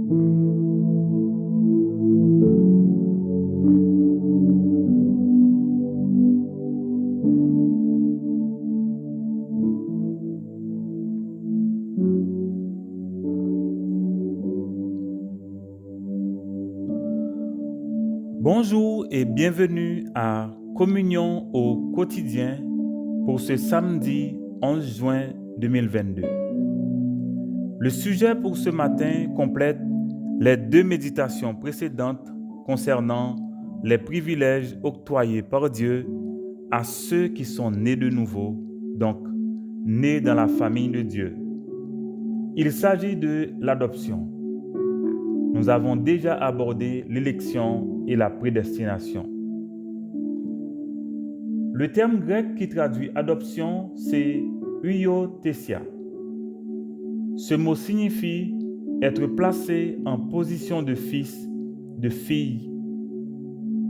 Bonjour et bienvenue à Communion au quotidien pour ce samedi 11 juin 2022. Le sujet pour ce matin complète les deux méditations précédentes concernant les privilèges octroyés par Dieu à ceux qui sont nés de nouveau, donc nés dans la famille de Dieu. Il s'agit de l'adoption. Nous avons déjà abordé l'élection et la prédestination. Le terme grec qui traduit adoption, c'est huiothesia. Ce mot signifie être placé en position de fils, de fille,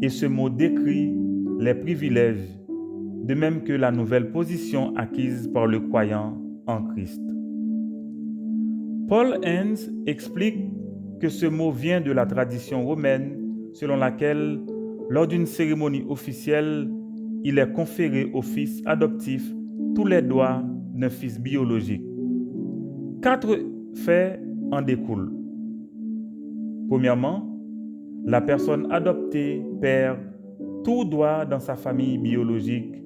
et ce mot décrit les privilèges, de même que la nouvelle position acquise par le croyant en Christ. Paul Enns explique que ce mot vient de la tradition romaine selon laquelle, lors d'une cérémonie officielle, il est conféré au fils adoptif tous les droits d'un fils biologique. 4 faits en découlent. Premièrement, la personne adoptée perd tout droit dans sa famille biologique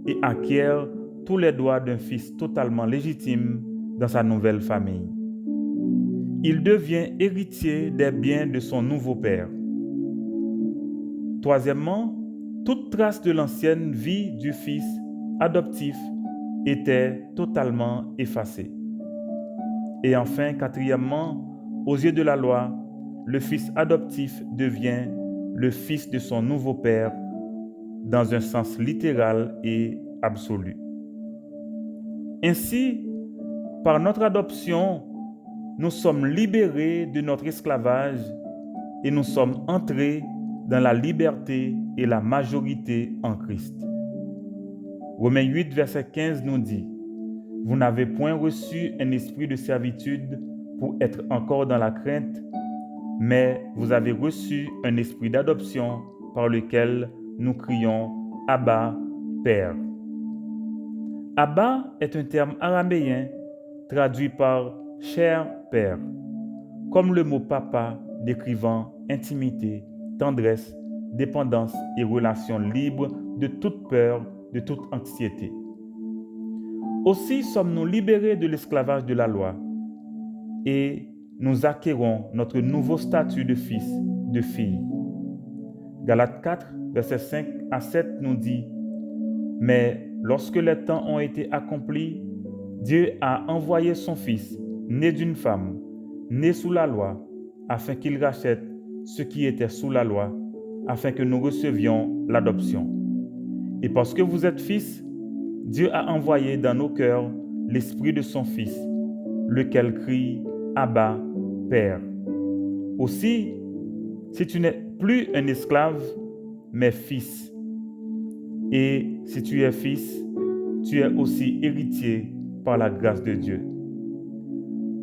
et acquiert tous les droits d'un fils totalement légitime dans sa nouvelle famille. Il devient héritier des biens de son nouveau père. Troisièmement, toute trace de l'ancienne vie du fils adoptif était totalement effacée. Et enfin, quatrièmement, aux yeux de la loi, le fils adoptif devient le fils de son nouveau père dans un sens littéral et absolu. Ainsi, par notre adoption, nous sommes libérés de notre esclavage et nous sommes entrés dans la liberté et la majorité en Christ. Romains 8, verset 15 nous dit « Vous n'avez point reçu un esprit de servitude pour être encore dans la crainte, mais vous avez reçu un esprit d'adoption par lequel nous crions « Abba, Père ». Abba est un terme araméen traduit par « cher Père », comme le mot papa décrivant intimité, tendresse, dépendance et relation libre de toute peur, de toute anxiété. Aussi sommes-nous libérés de l'esclavage de la loi et nous acquérons notre nouveau statut de fils, de fille. Galates 4, versets 5 à 7 nous dit « Mais lorsque les temps ont été accomplis, Dieu a envoyé son Fils, né d'une femme, né sous la loi, afin qu'il rachète ceux qui étaient sous la loi, afin que nous recevions l'adoption. Et parce que vous êtes fils, Dieu a envoyé dans nos cœurs l'esprit de son Fils, lequel crie « Abba, Père ». Aussi, si tu n'es plus un esclave, mais fils, et si tu es fils, tu es aussi héritier par la grâce de Dieu.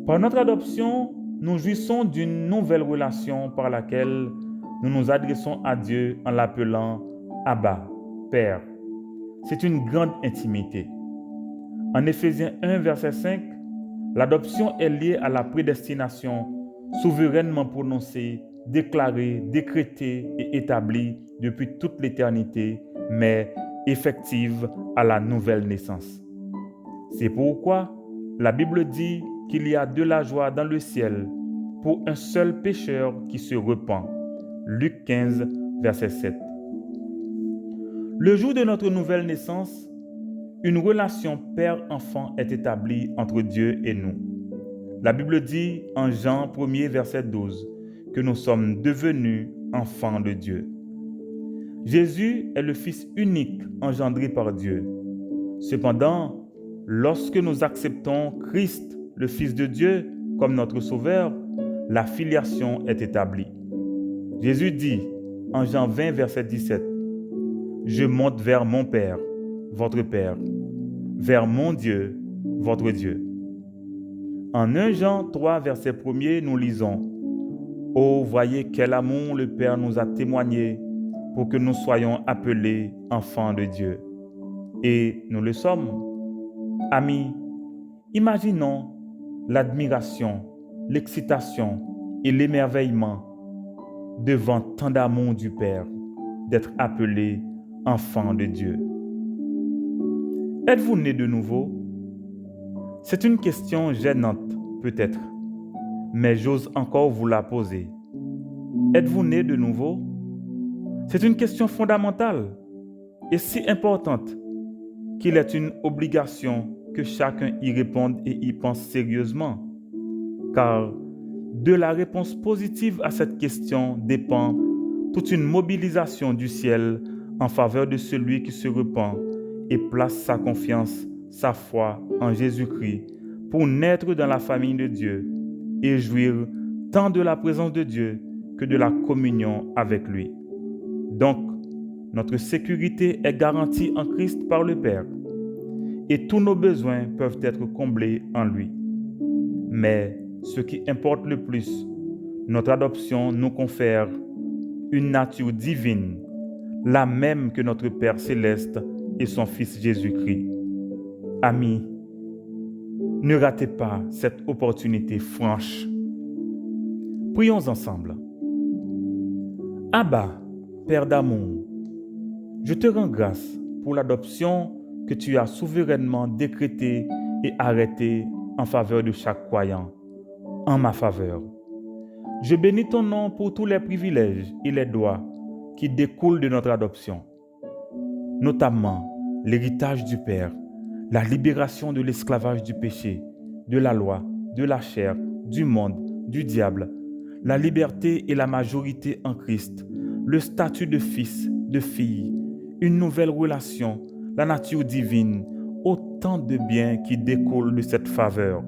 Par notre adoption, nous jouissons d'une nouvelle relation par laquelle nous nous adressons à Dieu en l'appelant Abba, Père. C'est une grande intimité. En Éphésiens 1, verset 5, l'adoption est liée à la prédestination souverainement prononcée, déclarée, décrétée et établie depuis toute l'éternité, mais effective à la nouvelle naissance. C'est pourquoi la Bible dit qu'il y a de la joie dans le ciel pour un seul pécheur qui se repent. Luc 15, verset 7. Le jour de notre nouvelle naissance, une relation père-enfant est établie entre Dieu et nous. La Bible dit en Jean 1er, verset 12, que nous sommes devenus enfants de Dieu. Jésus est le Fils unique engendré par Dieu. Cependant, lorsque nous acceptons Christ, le Fils de Dieu, comme notre Sauveur, la filiation est établie. Jésus dit en Jean 20, verset 17, « Je monte vers mon Père, votre Père, vers mon Dieu, votre Dieu. » En 1 Jean 3, verset 1er, nous lisons « Oh, voyez quel amour le Père nous a témoigné pour que nous soyons appelés enfants de Dieu. Et nous le sommes. Amis, imaginons l'admiration, l'excitation et l'émerveillement devant tant d'amour du Père, d'être appelés enfants de Dieu. Êtes-vous né de nouveau? C'est une question gênante, peut-être, mais j'ose encore vous la poser. Êtes-vous né de nouveau? C'est une question fondamentale et si importante qu'il est une obligation que chacun y réponde et y pense sérieusement. Car de la réponse positive à cette question dépend toute une mobilisation du ciel en faveur de celui qui se repent et place sa confiance, sa foi en Jésus-Christ pour naître dans la famille de Dieu et jouir tant de la présence de Dieu que de la communion avec lui. Donc, notre sécurité est garantie en Christ par le Père et tous nos besoins peuvent être comblés en lui. Mais ce qui importe le plus, notre adoption nous confère une nature divine, la même que notre Père céleste et son Fils Jésus-Christ. Amis, ne ratez pas cette opportunité franche. Prions ensemble. Abba, Père d'amour, je te rends grâce pour l'adoption que tu as souverainement décrétée et arrêtée en faveur de chaque croyant, en ma faveur. Je bénis ton nom pour tous les privilèges et les droits qui découlent de notre adoption, notamment l'héritage du Père, la libération de l'esclavage du péché, de la loi, de la chair, du monde, du diable, la liberté et la majorité en Christ, le statut de fils, de fille, une nouvelle relation, la nature divine, autant de biens qui découlent de cette faveur.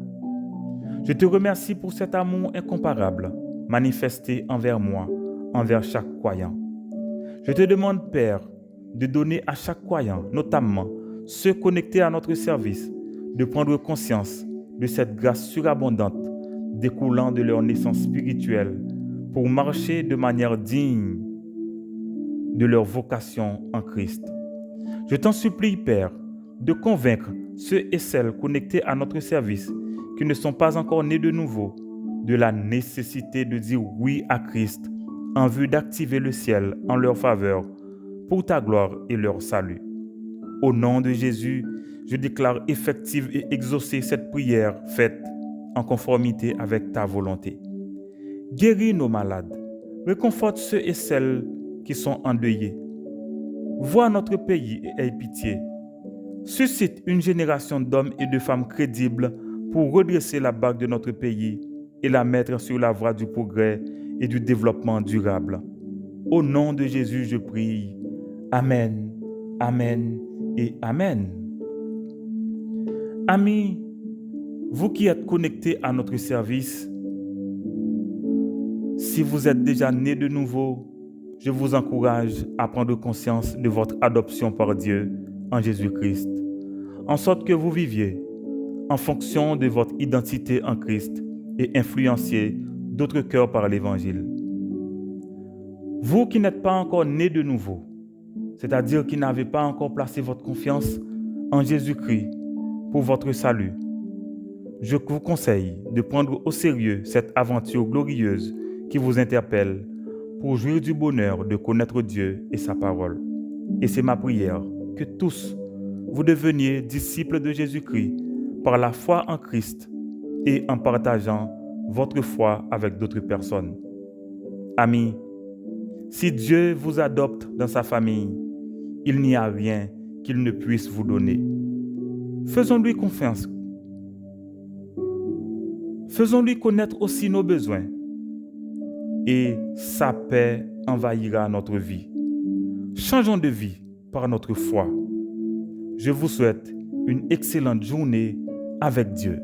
Je te remercie pour cet amour incomparable manifesté envers moi, envers chaque croyant. Je te demande, Père, de donner à chaque croyant, notamment ceux connectés à notre service, de prendre conscience de cette grâce surabondante découlant de leur naissance spirituelle pour marcher de manière digne de leur vocation en Christ. Je t'en supplie, Père, de convaincre ceux et celles connectés à notre service qui ne sont pas encore nés de nouveau de la nécessité de dire oui à Christ en vue d'activer le ciel en leur faveur pour ta gloire et leur salut. Au nom de Jésus, je déclare effective et exaucée cette prière faite en conformité avec ta volonté. Guéris nos malades, réconforte ceux et celles qui sont endeuillés. Vois notre pays et aie pitié. Suscite une génération d'hommes et de femmes crédibles pour redresser la barque de notre pays et la mettre sur la voie du progrès et du développement durable. Au nom de Jésus, je prie. Amen, Amen et Amen. Amis, vous qui êtes connectés à notre service, si vous êtes déjà nés de nouveau, je vous encourage à prendre conscience de votre adoption par Dieu en Jésus-Christ, en sorte que vous viviez en fonction de votre identité en Christ et influenciez d'autres cœurs par l'Évangile. Vous qui n'êtes pas encore nés de nouveau, c'est-à-dire qui n'avez pas encore placé votre confiance en Jésus-Christ pour votre salut, je vous conseille de prendre au sérieux cette aventure glorieuse qui vous interpelle pour jouir du bonheur de connaître Dieu et sa parole. Et c'est ma prière que tous, vous deveniez disciples de Jésus-Christ par la foi en Christ et en partageant votre foi avec d'autres personnes. Amis, si Dieu vous adopte dans sa famille, il n'y a rien qu'il ne puisse vous donner. Faisons-lui confiance. Faisons-lui connaître aussi nos besoins et sa paix envahira notre vie. Changeons de vie par notre foi. Je vous souhaite une excellente journée avec Dieu.